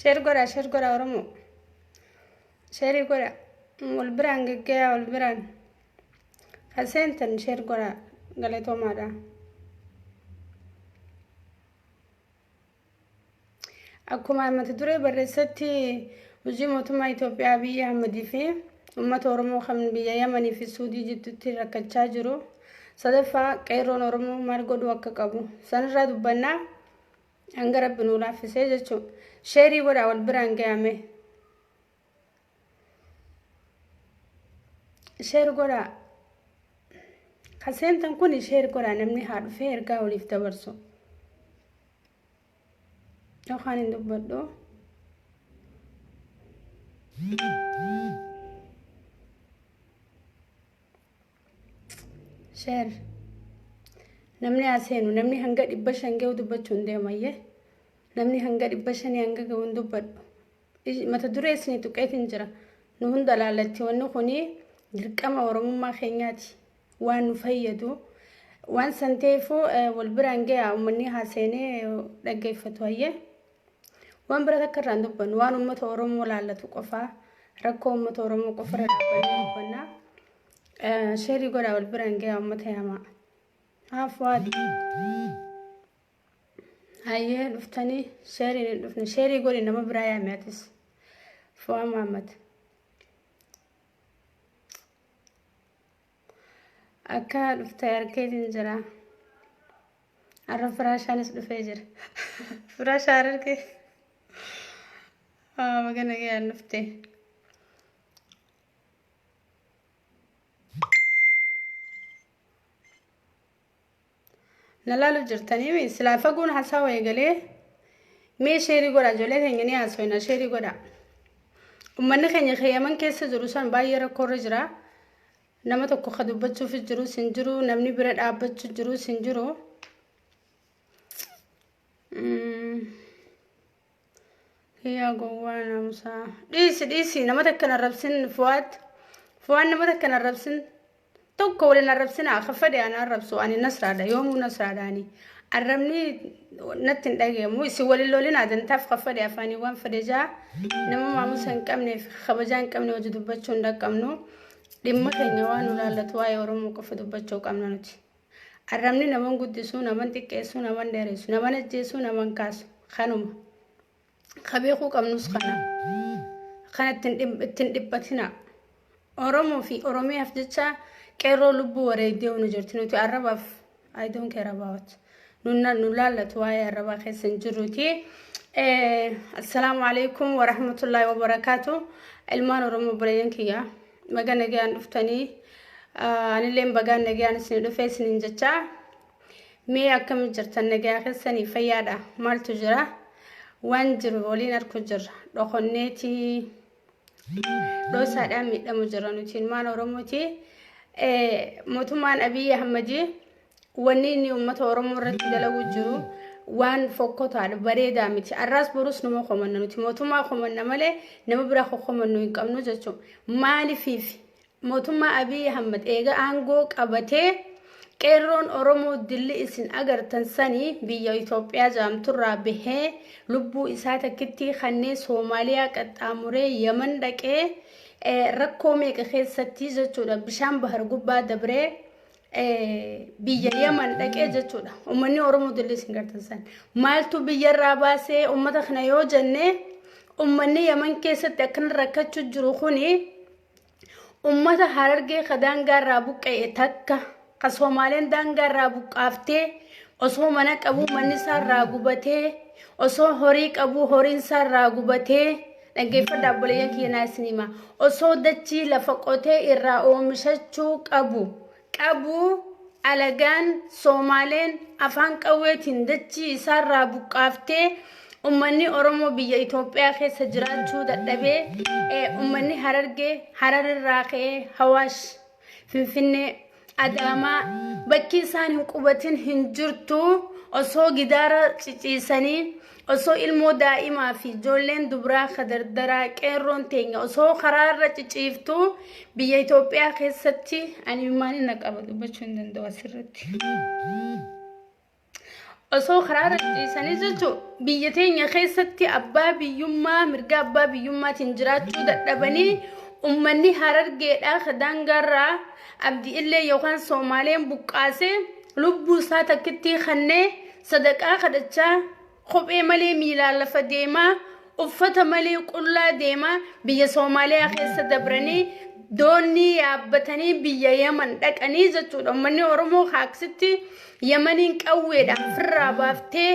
شير قرا ورمو شيري قرا والبران جيا والبران حسنتن شير قرا قالتو مادا أكما ما تدري برستي وجيمو تما إثيوبيا بيا مديفي وما تورمو خمن بيا يمني في السودي جدتي ركتشاجرو صدفا كيرون ورمو مارغود وككابو سنرا دبنا أنغرب بنولا في سيجتشو شيري ورا والبران جامي شير قرا حسنتن كوني شير قرا نمني هاد فير قاولي في تبرسو لو خانين دبدو شير نمني عسينو نمني هنگا دبشان جو دبچون دي مايه نمني هنگا دبشان هنگا جون دبدو ما تدري اسني تقيتن جرا نهون دلالتي ونو خوني درقما ورمو ما خينياتي وان فيدو وان سنتيفو والبرانجي مني حسيني دغيفتويه وان بركر راندبن وان امه ورمو لالتو قفا ركو امه ورمو قفر دبنا شيري غدا والبرانجي امه ياما عفوا هاي لفتني شيري لفتني شيري غوري نما برايا ماتس فوا محمد أكاد افتير كيدين جرا عرف فراشان اسم فجر فراش عاركي ما كنا جاي نفتي نلالو جرتني مي سلافة قون حساوي قالي مي شيري قرا جولي هنجني عسوينا شيري قرا ومن خني خيامن كيس جروسان بايرا كورجرا نما تكو خدوبتشو في الجرو سنجرو نمني برد آبتشو جرو سنجرو هي قوانا مسا ديسي نما تكنا ربسن فواد نما تكنا ربسن توكو لنا ربسن أخفدي أنا ربسو أني نسرادة يومو نسراداني الرمني نتن داقي مو يسوالي اللولين عدن تاف خفدي أفاني وان فدجا نما معموسن كمني خبجان كمني وجدو بچون دا كمنو لما كان يوان ولا لتواي ورمو كفدو بچو كامنا نتي الرمني نمان قدسو نمان تكيسو نمان ديريسو نمان الجيسو نمان كاسو خانوما خبيخو كامنوس خانا خانا تندبتنا ورمو في ورمي هفدتشا كيرو لبو وريديو نجرتنو تي عربا I don't care about نولا لتواي عربا خيسن جروتي السلام عليكم ورحمة الله وبركاته المان ورمو برينكيا مغان نغان افتني اني لين بغان نغان سن دفيس نينجتا مي اكم جرتن نغا خسني فيادا مال تجرا وانجر ولينر كجر دوخنيتي دو سادا مي دم جرانوتين مان ورموتي موتمان ابي احمدي ونيني امه ورمو رت دلو جرو وان فوكوتا بريدا متي الراس بروس نمو خمننو تيموتما خمن ماله نمبرا خمننو يقمنو جچو مالي فيفي موتما ابي احمد ايغا انغو قبته قيرون اورومو دل اسن اگر تنساني بيو ايثيوبيا جامترا به لبو اساتا كتي خني سوماليا قطاموري يمن دقه ركومي كخيستي جچو بشام بحر غبا دبره بيا يمن دقه جچو امني اورومو دل اسن غرتنسان مالتو بيا راباسه امتا خنيو جنه امني يمن كيست اكن ركچو جروخوني امتا حررگه خدانگا رابوقه تکا قسومالين دانگا رابوقافته اسو منك ابو منسا راغوبته اسو هوريق ابو هورينسا راغوبته دنگه فدابليه كينا سينما اسو دچي لفقوته اراو اومشچو قبو علغان سومالين افان قويتين دچي سار راغوقافته امني اورومو بيا ايثيوبيا خيس جراچو ددبه امني حررگه حرر راخه حواش فنفنه اداما بكي سان قوبتين هنجرتو اسو غدارا چيچيسني اسو علمو دائما في جولين دبرا خدردرا قيرون تينيا اسو خرار چيچيفتو بيا ايثيوبيا خيستي اني ماني نقبدو بچون دندو اسرتي osoo karaa raciisanii jechuun biyya teenya keessatti abbaa biyyummaa mirga abbaa biyyummaatiin jiraachuu dadhabanii ummanni Harargeedhaa kadaangarraa abdii illee yookaan Soomaleen buqqaasee lubbuu isaa takkitti kannee sadaqaa kadhachaa kophee malee miilaan lafa deemaa uffata malee qullaa deemaa biyya Soomaaliyaa keessa dabranii doonni yaabbatanii biyya Yaman dhaqanii jechuudha. Ummanni Oromoo haaksitti Yamaniin qawweedhaan firraa baaftee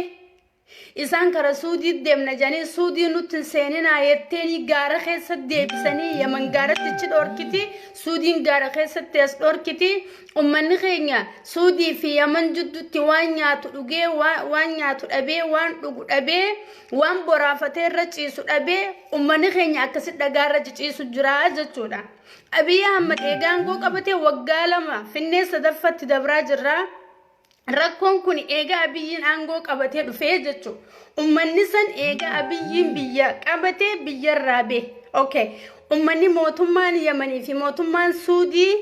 isaan kara Suudii deemna jedhanii Suudii nutti seeninaa jetteeni gaara keessa deebisanii Yaman gaaratti dhorkiti Suudiin gaara keessatti as dhorkiti. Ummanni keenya Suudii fi Yaman jidduutti waan nyaatu dhugee waan nyaatu dhabee waan dhugu dhabee waan boraafatee irra ciisu dhabee ummanni keenya akkasitti dhagaarra ciisu jira jechuudha. Abiy Ahmed eegaangoo qabatee waggaa 2 Finnee sadaffatti dabraa jirra. Rakkoon kun eega Abiyyiin aangoo qabatee dhufee jechuudha. Ummanni san eega Abiyyiin biyya qabatee biyyarraa bee. Okay. Ummanni mootummaan Yamanii fi mootummaan Suudii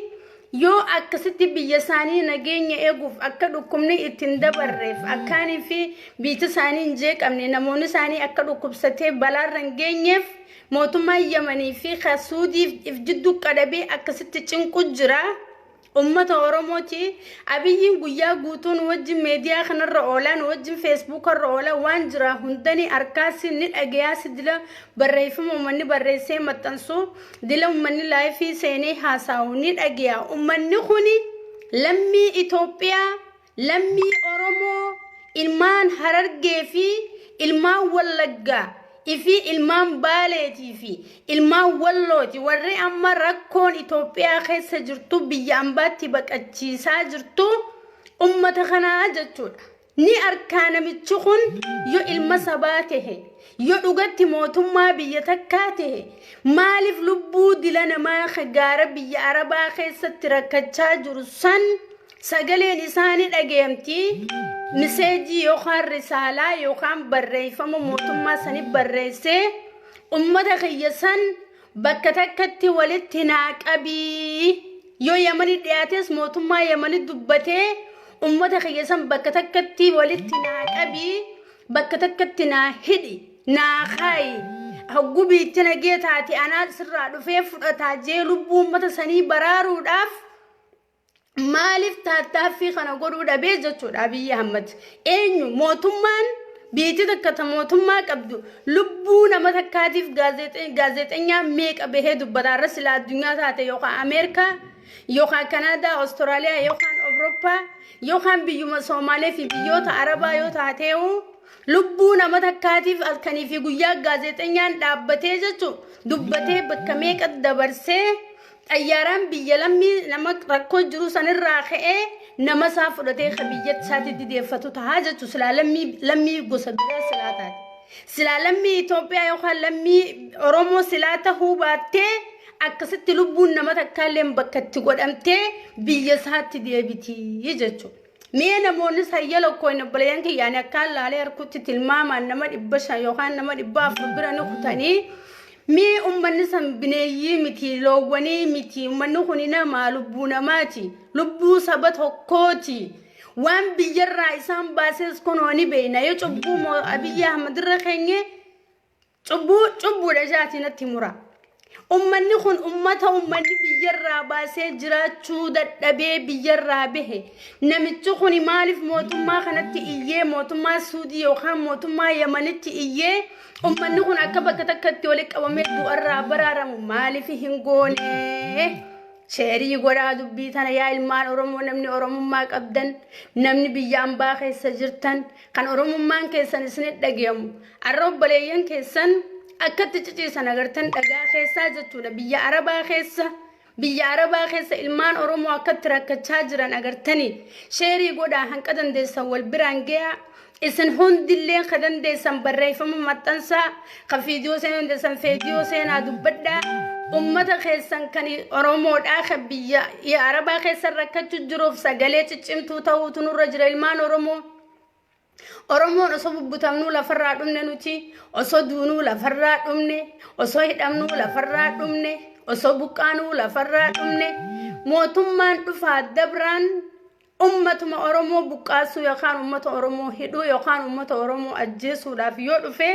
yoo akkasitti biyya isaanii nageenya eeguuf akka dhukkubni ittiin dabarreef akkaanii fi biyya isaanii hin jeeqamne namoonni isaanii akka dhukkubsatee balaarra hin geenyeef mootummaan Yamanii fi Suudiif jiddu qadabee akkasitti cinqu jira. Ummata Oromooti Abiyyiin guyyaa guutuun wajjin meediyaa kanarra oolan wajjin Facebook irra oolan waan jira hundani arkaasi ni dhagayaa dila barreeffama ummanni barreessee maxxansu dila ummanni laayifii seenee haasawu ni dhagayaa. Ummanni kuni lammii Itoophiyaa lammii Oromoo ilmaan Harargee fi ilmaan Wallaggaa ifi ilmaan Baaleetii fi ilmaan Wallooti warri amma rakkoon Itoophiyaa keessa jirtu biyya ambaatti baqachiisaa jirtu ummata kanaa jechuudha. Ni arkaanamichi kun yoo ilma sabaa tahe yoo dhugatti mootummaa biyya takkaa tahe maaliif lubbuu dila namaa gaara biyya Arabaa keessatti rakkachaa jiru san sagaleen isaanii dhageemti miseejii yookaan risaalaa yookaan barreeffama mootummaa sanii barreessee ummata kiyyasan bakka takkatti walitti naaqabii yoo Yamanii dhiyaates mootummaa Yamanii dubbatee ummata kiyyasan bakka takkatti walitti naaqabii bakka takkatti naa hidhi naa kaayi hoggu biitti nagee taate anaa sirraa dhufee fudhataa jee lubbuu ummata sanii baraaruudhaaf Maalif tattaaffii kana godhuu dhabee jechuudha Abiy Ahmed. Eenyu mootummaan biitii takka mootummaa qabdu lubbuu nama takkaatiif gaazexeenyaa meeqa bahee dubbataarra sila addunyaa taate yookaan Ameerikaa yookaan Kanaadaa Awustiraaliyaa yookaan Awurooppaa yookaan biyyuma Soomaalee fi biyyoota Arabaa yoo taateewu lubbuu nama takkaatiif alkanii fi guyyaa gaazexeenyaan dhaabbatee jechuudha dubbatee bakka meeqa dabarsee Ayyaaraan biyya lammii nama rakkoo jiru sanirraa ka'ee nama isaa fudhatee biyyatti isaatti dideeffatu tahaa jechuudha. Sila lammii gosa biraa silaa taate. Sila lammii Itoophiyaa yookaan lammii Oromoo silaa tahuu baattee akkasitti lubbuun nama takkaallee bakka itti godhamtee biyya isaatti deebitii jechuudha. Mee namoonni sayya lokkoon obboleeyyan kiyyaanii akkaan laalee harkutti tilmaamaan nama 500 yookaan nama 400 bira ni kutanii Mee ummanni san bineeyyii miti loowwanii miti ummanni kuni nama lubbuu namaati lubbuu saba tokkooti waan biyyarraa isaan baases kunooni beeyna yoo cubbuu Abiy Ahmed irra keenye cubbuudha jaatinatti mura ummanni kun ummanni biyyarraa baasee jiraachuu dadhabee biyyarraa bahe namichi kuni maaliif mootummaa kanatti iyyee mootummaa Suudii yookaan mootummaa Yamanitti iyyee ummanni kun akka bakka takkatti walitti qabamee du'arraa baraaramu maaliif hin goone sheerii godhaa dubbii tana yaa ilmaan Oromoo namni Oromummaa qabdan namni biyya ambaa keessa jirtan kan Oromummaan keessan isin dhagayamu arrobaleeyyan keessan akkatti ciciisan agartan dhagaa keessaa jechuudha biyya Arabaa keessa ilmaan Oromoo akkatti rakkachaa jiran agartanii sheerii godhaa hanqa dandeessan wal biraan gayaa isin hundillee kadandeessan barreeffama maxxansaa ka fiidiyoo seenaa dubbadhaa ummata keessan kan Oromoodhaa ka biyya Arabaa keessa rakkachuu jiruuf sagalee ciccimtuu ta'uutu nurra jira ilmaan Oromoon osoo bubbutamnuu lafarraa dhumne nuti osoo duunuu lafarraa dhumne osoo hidhamnuu lafarraa dhumne osoo buqqaanuu lafarraa dhumne mootummaan dhufaa dabraan ummatuma oromoo buqqaasuu yookaan ummata oromoo hidhuu yookaan ummata oromoo ajjeesuudhaaf yoo dhufe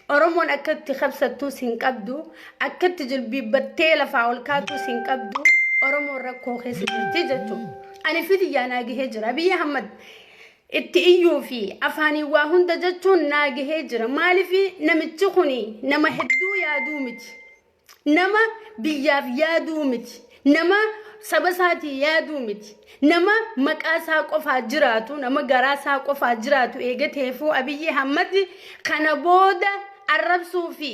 oromoon akkatti qabsattuu sin qabdu akkatti jilbiibbattee lafaa ol kaatu sin qabdu oromoo rakkoo keessa jirti jechuudha ani fidi yaa naagihee jira Abiy Ahmed itti iyyuu fi afaanii waa hunda jechuun naagihee jira maalifi namichi kuni nama hedduu yaaduu miti nama biyyaaf yaaduu miti nama sabasaati yaaduu miti nama maqaasaa qofaa jiraatu nama garaasaa qofaa jiraatu eegateefuu Abiy Ahmed kana booda arrabsuu fi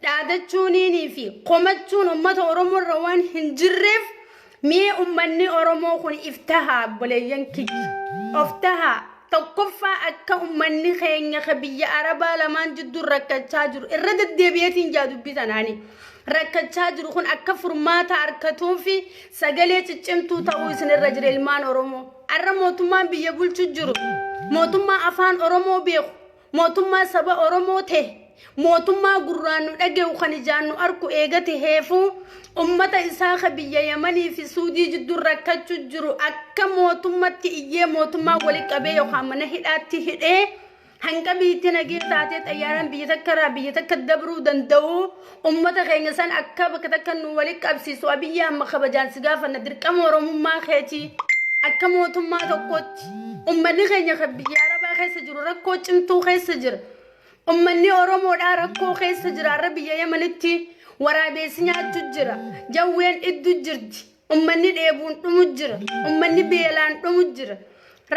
dhaadachuunii fi qomachuun ummata oromoo irra waan hin jirreef mee ummanni oromoo kun iftahaa boleeyyan kiyyi oftahaa tokkoffaa akka ummanni keenya biyya arabaa lamaan jidduu rakkachaa jiru irra deddeebi'eetiin jaadubbitanani rakkachaa jiru kun akka furmaata arkatuu fi sagalee ciccimtuu ta'uu isinirra jira ilmaan oromoo arra mootummaan biyya bulchu jiru mootummaa afaan oromoo beeku mootummaa saba oromoo ta'e mootummaa gurraan nu dhageewu kan ijaan nu arku eegate heefuu ummata isaa biyya Yamanii fi Suudii jidduu rakkachuu jiru akka mootummatti iyyee mootummaa wali qabee yookaan mana hidhaatti hidhee hanga biitti nagee taatee xayyaaraan biyya takka dabruu danda'u ummata keenya san akka bakka takka nu wali qabsiisu Abiy Ahmed kabajaan si gaafanna dirqama oromummaa keetii akka mootummaa tokkotti ummanni keenya biyya arabaa keessa jiru rakkoo cimtuu keessa jira ummanni oromoodhaa rakkoo keessa jira arra biyya Yamanitti waraabessi nyaachuu jira jawween iddu jirti ummanni dheebuun dhumu jira ummanni beelaan dhumu jira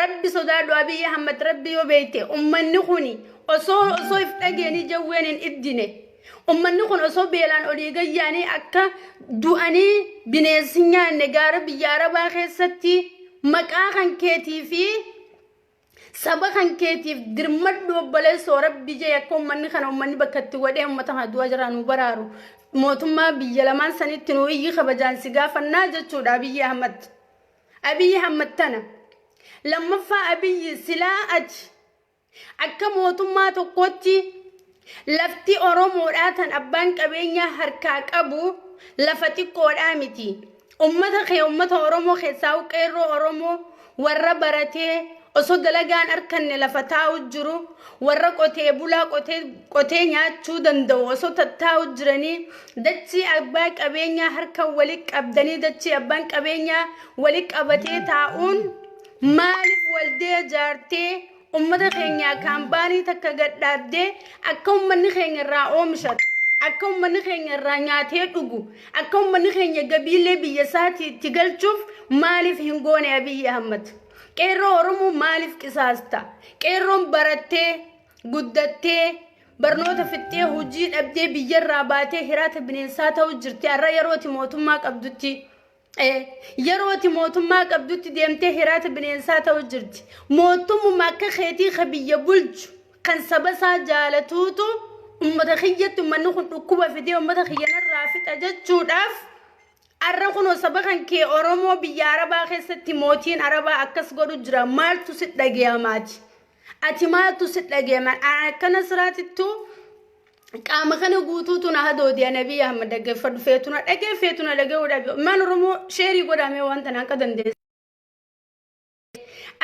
rabbi sodaadhu Abiy Ahmed rabbi yoo beeyte ummanni kuni osoo if dhageeni jawween hin iddine ummanni kun osoo beelaan olii gayyaanii akka du'anii bineensi nyaanne gaara biyya arabaa keessatti maqaa kan keetii fi saba kan keetiif dirmadhu obboleessoo rabbi jee akka ummanni kana ummanni bakkatti wadhee ummata haduwa jira nu baraaru mootummaa biyya lamaan sanitti nu iyyi kabajaan si gaafannaa jechuudha Abiy Ahmed tana lammaffaa Abiy silaa ati akka mootummaa tokkotti lafti oromoodhaa tan abbaan qabeenyaa harkaa qabu lafa xiqqoodhaa miti ummata oromoo keessaa qeerroo oromoo warra baratee osoo dalagaan arkanne lafa taa'u jiru warra qotee bulaa qotee nyaachuu danda'u osoo tattaa'u jiranii dachii abbaa qabeenyaa harka wali qabdanii dachii abbaan qabeenyaa wali qabatee taa'uun maaliif waldee jaartee ummata keenya kaambaanii takka gadhaabdee akka ummanni keenya irraa oomishatu akka ummanni keenya irraa nyaatee dhugu akka ummanni keenya gabiilee biyya isaatti itti galchuuf maaliif hin goone Abiy Ahmed qeerroo oromoo maaliif qisaasta qeerroon barattee guddattee barnoota fixxee hojii dhabdee biyyarraa baatee hiraata bineensaa ta'u jirti arra yerooti mootummaa qabdutti deemtee hiraata bineensaa ta'u jirti mootummaa akka keetii biyya bulchu kan sabasaa jaalatuutu ummata kiyyatti ummanni kun dhukkuba fidee ummata kiyyanarraa fixa jechuudhaaf arra kuno saba kan kee oromoo biyya arabaa keessatti mootiin arabaa akkas godhu jira maaltu si dhageyamaati ati maaltu si dhageyama akkana siraatittu qaama kana guutuutu na hadoodi Abiy Ahmed dhaggeeffadhu feetuna dhageewudha man oromoo sheerii godhamee wanta naan qadandees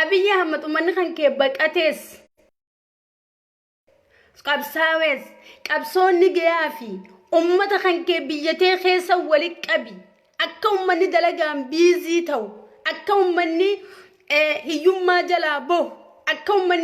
Abiy Ahmed ummanni kan kee baqatees qabsaawes qabsoonni gayaa fi ummata kan kee biyyatee keessa wali qabi akka ummanni dalagaan biizii ta'u akka ummanni hiyyummaa jalaa bahu akka ummanni